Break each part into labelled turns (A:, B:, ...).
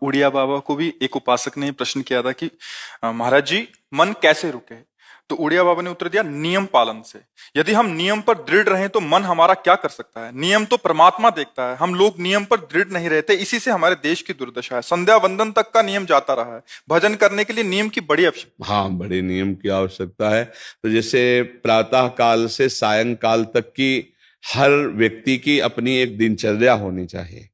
A: उड़िया बाबा को भी एक उपासक ने प्रश्न किया था कि महाराज जी, मन कैसे रुके? तो उड़िया बाबा ने उत्तर दिया, नियम पालन से। यदि हम नियम पर दृढ़ रहें तो मन हमारा क्या कर सकता है? नियम तो परमात्मा देखता है। हम लोग नियम पर दृढ़ नहीं रहते, इसी से हमारे देश की दुर्दशा है। संध्या वंदन तक का नियम जाता रहा है। भजन करने के लिए नियम की बड़ी आवश्यकता।
B: हाँ, बड़े नियम की आवश्यकता है। तो जैसे प्रातः काल से सायंकाल तक की हर व्यक्ति की अपनी एक दिनचर्या होनी चाहिए।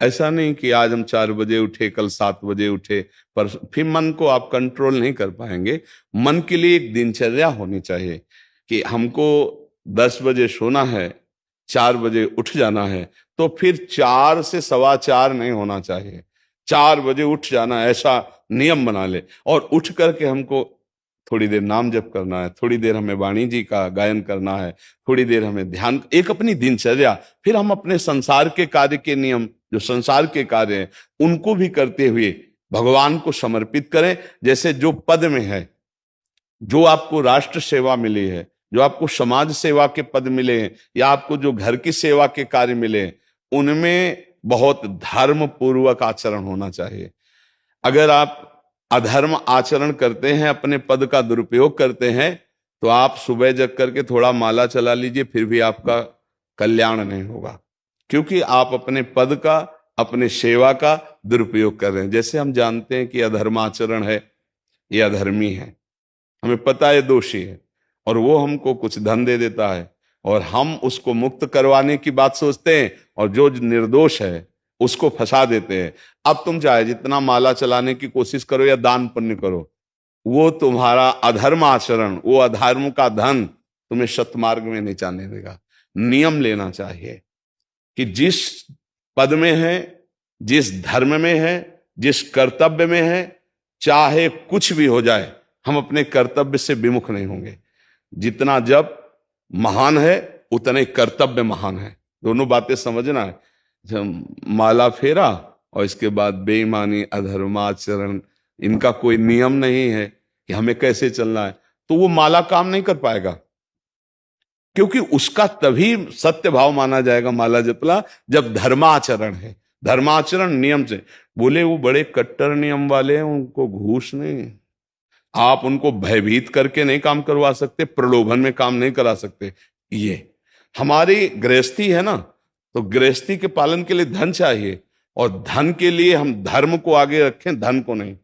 B: ऐसा नहीं कि आज हम 4 बजे उठे, कल 7 बजे उठे, पर फिर मन को आप कंट्रोल नहीं कर पाएंगे। मन के लिए एक दिनचर्या होनी चाहिए कि हमको 10 बजे सोना है, 4 बजे उठ जाना है। तो फिर 4 से 4:15 नहीं होना चाहिए, 4 बजे उठ जाना, ऐसा नियम बना ले। और उठ करके हमको थोड़ी देर नाम जप करना है, थोड़ी देर हमें वाणी जी का गायन करना है, थोड़ी देर हमें ध्यान, एक अपनी दिनचर्या। फिर हम अपने संसार के कार्य के नियम, जो संसार के कार्य हैं, उनको भी करते हुए भगवान को समर्पित करें। जैसे जो पद में है, जो आपको राष्ट्र सेवा मिली है, जो आपको समाज सेवा के पद मिले हैं, या आपको जो घर की सेवा के कार्य मिले हैं, उनमें बहुत धर्म पूर्वक आचरण होना चाहिए। अगर आप अधर्म आचरण करते हैं, अपने पद का दुरुपयोग करते हैं, तो आप सुबह जग करके थोड़ा माला चला लीजिए, फिर भी आपका कल्याण नहीं होगा, क्योंकि आप अपने पद का, अपने सेवा का दुरुपयोग कर रहे हैं। जैसे हम जानते हैं कि अधर्माचरण है, ये अधर्मी है, हमें पता है दोषी है, और वो हमको कुछ धन दे देता है, और हम उसको मुक्त करवाने की बात सोचते हैं, और जो निर्दोष है उसको फंसा देते हैं। अब तुम चाहे जितना माला चलाने की कोशिश करो या दान पुण्य करो, वो तुम्हारा अधर्म आचरण, वो अधर्म का धन तुम्हें सतमार्ग में नहीं जाने देगा। नियम लेना चाहिए कि जिस पद में है, जिस धर्म में है, जिस कर्तव्य में है, चाहे कुछ भी हो जाए, हम अपने कर्तव्य से विमुख नहीं होंगे। जितना जप महान है, उतने कर्तव्य महान है। दोनों बातें समझना है। जब माला फेरा और इसके बाद बेईमानी, अधर्माचरण, इनका कोई नियम नहीं है कि हमें कैसे चलना है, तो वो माला काम नहीं कर पाएगा, क्योंकि उसका तभी सत्य भाव माना जाएगा माला जपला जब धर्माचरण है। धर्माचरण नियम से। बोले वो बड़े कट्टर नियम वाले हैं, उनको घूस नहीं, आप उनको भयभीत करके नहीं काम करवा सकते, प्रलोभन में काम नहीं करा सकते। ये हमारी गृहस्थी है ना, तो गृहस्थी के पालन के लिए धन चाहिए, और धन के लिए हम धर्म को आगे रखें, धन को नहीं।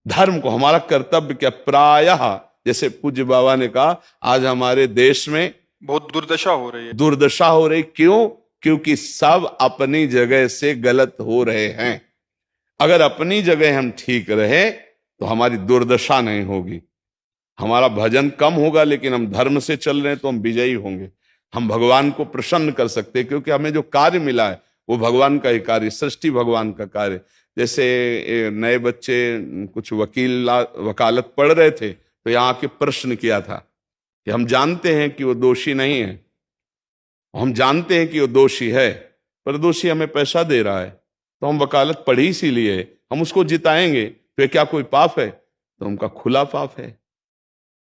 B: धर्म को, हमारा कर्तव्य क्या, प्रायः जैसे पूज्य बाबा ने कहा, आज हमारे देश में
A: बहुत दुर्दशा हो रही है।
B: दुर्दशा हो रही, क्यों? क्योंकि सब अपनी जगह से गलत हो रहे हैं। अगर अपनी जगह हम ठीक रहे तो हमारी दुर्दशा नहीं होगी। हमारा भजन कम होगा, लेकिन हम धर्म से चल रहे हैं तो हम विजयी होंगे। हम भगवान को प्रसन्न कर सकते हैं, क्योंकि हमें जो कार्य मिला है वो भगवान का ही कार्य, सृष्टि भगवान का कार्य। जैसे नए बच्चे कुछ वकालत पढ़ रहे थे, तो यहाँ के प्रश्न किया था कि हम जानते हैं कि वो दोषी नहीं है, हम जानते हैं कि वो दोषी है, पर दोषी हमें पैसा दे रहा है, तो हम वकालत पढ़ी इसीलिए, हम उसको जिताएंगे, तो क्या कोई पाप है? तो उनका खुला पाप है।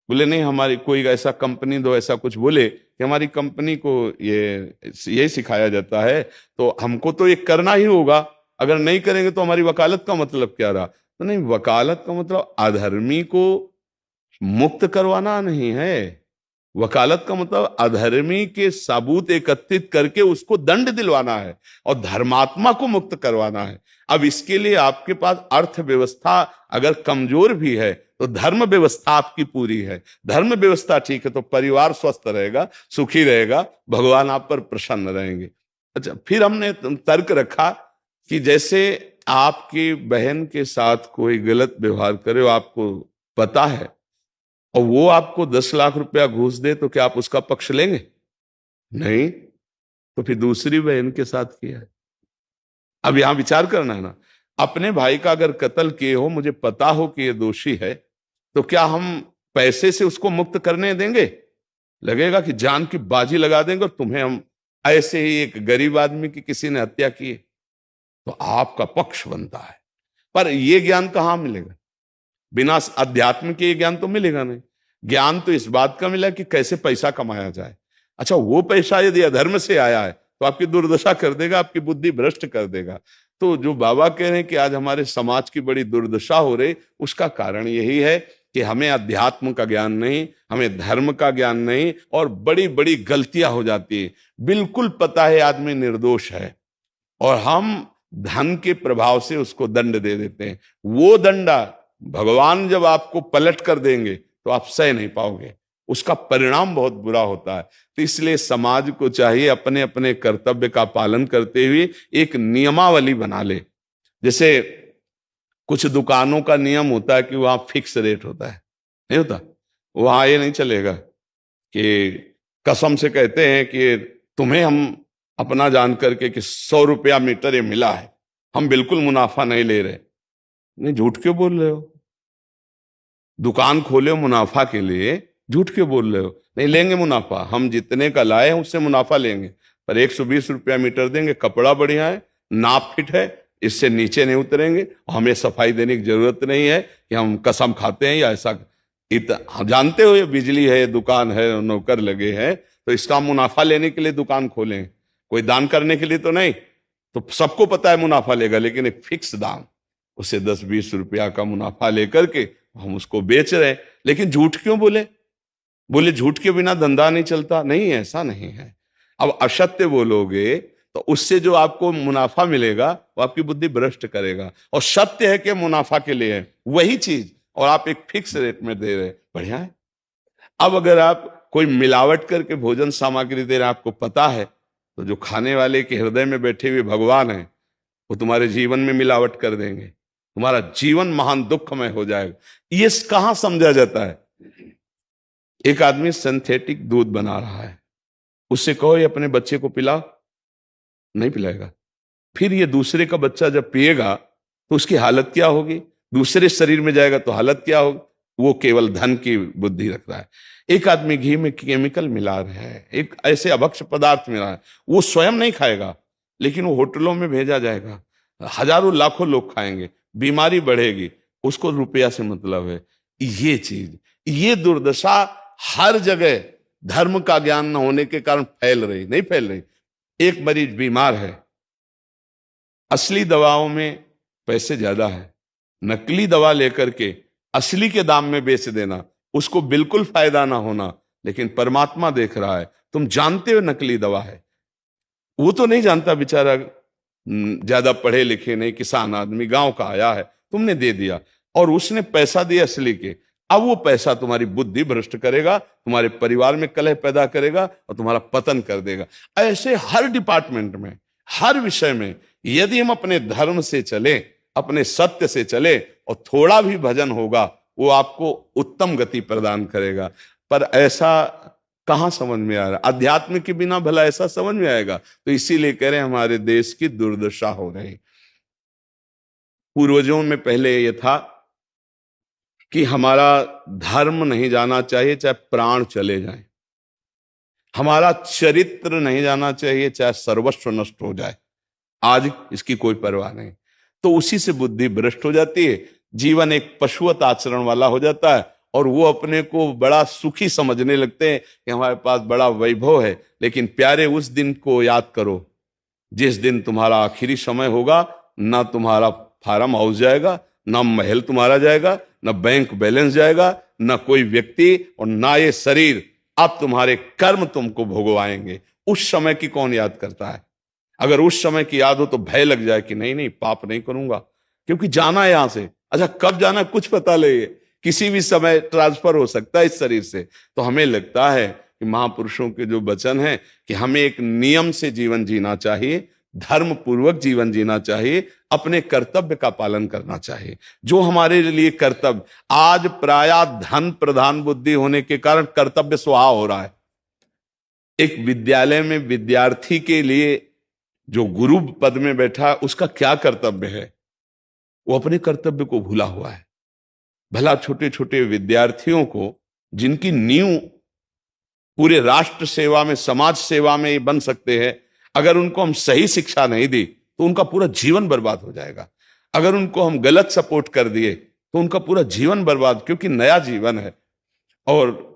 B: बोले नहीं, हमारी कोई ऐसा कंपनी दो, ऐसा कुछ बोले कि हमारी कंपनी को ये सिखाया जाता है, तो हमको तो ये करना ही होगा, अगर नहीं करेंगे तो हमारी वकालत का मतलब क्या रहा? तो नहीं, वकालत का मतलब अधर्मी को मुक्त करवाना नहीं है। वकालत का मतलब अधर्मी के सबूत एकत्रित करके उसको दंड दिलवाना है, और धर्मात्मा को मुक्त करवाना है। अब इसके लिए आपके पास अर्थव्यवस्था अगर कमजोर भी है, तो धर्म व्यवस्था आपकी पूरी है। धर्म व्यवस्था ठीक है तो परिवार स्वस्थ रहेगा, सुखी रहेगा, भगवान आप पर प्रसन्न रहेंगे। अच्छा, फिर हमने तर्क रखा कि जैसे आपकी बहन के साथ कोई गलत व्यवहार करे, आपको पता है, और वो आपको 10 लाख रुपया घूस दे, तो क्या आप उसका पक्ष लेंगे? नहीं। तो फिर दूसरी बहन के साथ किया है। अब यहां विचार करना है ना, अपने भाई का अगर कत्ल किए हो, मुझे पता हो कि ये दोषी है, तो क्या हम पैसे से उसको मुक्त करने देंगे? लगेगा कि जान की बाजी लगा देंगे, और तुम्हें हम ऐसे ही एक गरीब आदमी की किसी ने हत्या की, तो आपका पक्ष बनता है। पर यह ज्ञान कहां मिलेगा? बिना अध्यात्म के ज्ञान तो मिलेगा नहीं। ज्ञान तो इस बात का मिला कि कैसे पैसा कमाया जाए। अच्छा, वो पैसा यदि अधर्म से आया है तो आपकी दुर्दशा कर देगा, आपकी बुद्धि भ्रष्ट कर देगा। तो जो बाबा कह रहे हैं कि आज हमारे समाज की बड़ी दुर्दशा हो रही, उसका कारण यही है कि हमें अध्यात्म का ज्ञान नहीं, हमें धर्म का ज्ञान नहीं, और बड़ी बड़ी गलतियां हो जाती है। बिल्कुल पता है आदमी निर्दोष है और हम धन के प्रभाव से उसको दंड दे देते हैं। वो दंडा भगवान जब आपको पलट कर देंगे तो आप सह नहीं पाओगे, उसका परिणाम बहुत बुरा होता है। तो इसलिए समाज को चाहिए अपने अपने कर्तव्य का पालन करते हुए एक नियमावली बना ले। जैसे कुछ दुकानों का नियम होता है कि वहां फिक्स रेट होता है, नहीं होता? वहां ये नहीं चलेगा कि कसम से कहते हैं कि तुम्हें हम अपना जान करके कि 100 रुपया मीटर ये मिला है, हम बिल्कुल मुनाफा नहीं ले रहे। नहीं, झूठ क्यों बोल रहे हो? दुकान खोले हो मुनाफा के लिए, झूठ क्यों बोल रहे हो? नहीं लेंगे मुनाफा, हम जितने का लाए हैं उससे मुनाफा लेंगे, पर 120 रुपया मीटर देंगे, कपड़ा बढ़िया है, नाप फिट है, इससे नीचे नहीं उतरेंगे, हमें सफाई देने की जरूरत नहीं है कि हम कसम खाते हैं या ऐसा। जानते हो ये बिजली है, दुकान है, नौकर लगे हैं, तो इसका मुनाफा लेने के लिए दुकान खोलें, कोई दान करने के लिए तो नहीं। तो सबको पता है मुनाफा लेगा, लेकिन एक फिक्स दाम, उसे 10-20 रुपया का मुनाफा लेकर के हम उसको बेच रहे हैं। लेकिन झूठ क्यों बोले? बोले झूठ के बिना धंधा नहीं चलता। नहीं, ऐसा नहीं है। अब असत्य बोलोगे तो उससे जो आपको मुनाफा मिलेगा वो आपकी बुद्धि भ्रष्ट करेगा, और सत्य है कि मुनाफा के लिए है वही चीज, और आप एक फिक्स रेट में दे रहे, बढ़िया है। अब अगर आप कोई मिलावट करके भोजन सामग्री दे रहे, आपको पता है, तो जो खाने वाले के हृदय में बैठे हुए भगवान है वो तुम्हारे जीवन में मिलावट कर देंगे, तुम्हारा जीवन महान दुखमय हो जाएगा। ये कहां समझा जाता है? एक आदमी सिंथेटिक दूध बना रहा है, उससे कहो ये अपने बच्चे को पिला, नहीं पिलाएगा। फिर ये दूसरे का बच्चा जब पिएगा तो उसकी हालत क्या होगी? दूसरे शरीर में जाएगा तो हालत क्या होगी? वो केवल धन की बुद्धि रख रहा है। एक आदमी घी में केमिकल मिला रहा है, एक ऐसे अभक्ष्य पदार्थ मिला है, वो स्वयं नहीं खाएगा, लेकिन वो होटलों में भेजा जाएगा, हजारों लाखों लोग खाएंगे, बीमारी बढ़ेगी, उसको रुपया से मतलब है। ये चीज, ये दुर्दशा हर जगह धर्म का ज्ञान न होने के कारण फैल रही, नहीं फैल रही। एक मरीज बीमार है, असली दवाओं में पैसे ज्यादा है, नकली दवा लेकर के असली के दाम में बेच देना, उसको बिल्कुल फायदा ना होना। लेकिन परमात्मा देख रहा है, तुम जानते हो नकली दवा है, वो तो नहीं जानता बेचारा, ज्यादा पढ़े लिखे नहीं, किसान आदमी गांव का आया है, तुमने दे दिया और उसने पैसा दिया असली के। अब वो पैसा तुम्हारी बुद्धि भ्रष्ट करेगा, तुम्हारे परिवार में कलह पैदा करेगा और तुम्हारा पतन कर देगा। ऐसे हर डिपार्टमेंट में, हर विषय में यदि हम अपने धर्म से चले, अपने सत्य से चले और थोड़ा भी भजन होगा, वो आपको उत्तम गति प्रदान करेगा। पर ऐसा कहां समझ में आ रहा? अध्यात्म के बिना भला ऐसा समझ में आएगा? तो इसीलिए कह रहे हैं हमारे देश की दुर्दशा हो रही। पूर्वजों में पहले यह था कि हमारा धर्म नहीं जाना चाहिए चाहे प्राण चले जाएं, हमारा चरित्र नहीं जाना चाहिए चाहे सर्वस्व नष्ट हो जाए। आज इसकी कोई परवाह नहीं, तो उसी से बुद्धि भ्रष्ट हो जाती है, जीवन एक पशुवत आचरण वाला हो जाता है, और वो अपने को बड़ा सुखी समझने लगते हैं कि हमारे पास बड़ा वैभव है। लेकिन प्यारे, उस दिन को याद करो जिस दिन तुम्हारा आखिरी समय होगा, ना तुम्हारा फार्म हाउस जाएगा, ना महल तुम्हारा जाएगा, ना बैंक बैलेंस जाएगा, ना कोई व्यक्ति, और ना ये शरीर। अब तुम्हारे कर्म तुमको भोगवाएंगे। उस समय की कौन याद करता है? अगर उस समय की याद हो तो भय लग जाए कि नहीं नहीं, पाप नहीं करूंगा, क्योंकि जाना है यहां से। अच्छा, कब जाना कुछ पता नहीं, किसी भी समय ट्रांसफर हो सकता है इस शरीर से। तो हमें लगता है कि महापुरुषों के जो वचन है कि हमें एक नियम से जीवन जीना चाहिए, धर्म पूर्वक जीवन जीना चाहिए, अपने कर्तव्य का पालन करना चाहिए। जो हमारे लिए कर्तव्य, आज प्रायः धन प्रधान बुद्धि होने के कारण कर्तव्य स्वाहा हो रहा है। एक विद्यालय में विद्यार्थी के लिए जो गुरु पद में बैठा है, उसका क्या कर्तव्य है? वो अपने कर्तव्य को भूला हुआ है। भला छोटे छोटे विद्यार्थियों को, जिनकी नींव पूरे राष्ट्र सेवा में, समाज सेवा में ये बन सकते हैं, अगर उनको हम सही शिक्षा नहीं दी तो उनका पूरा जीवन बर्बाद हो जाएगा। अगर उनको हम गलत सपोर्ट कर दिए तो उनका पूरा जीवन बर्बाद, क्योंकि नया जीवन है। और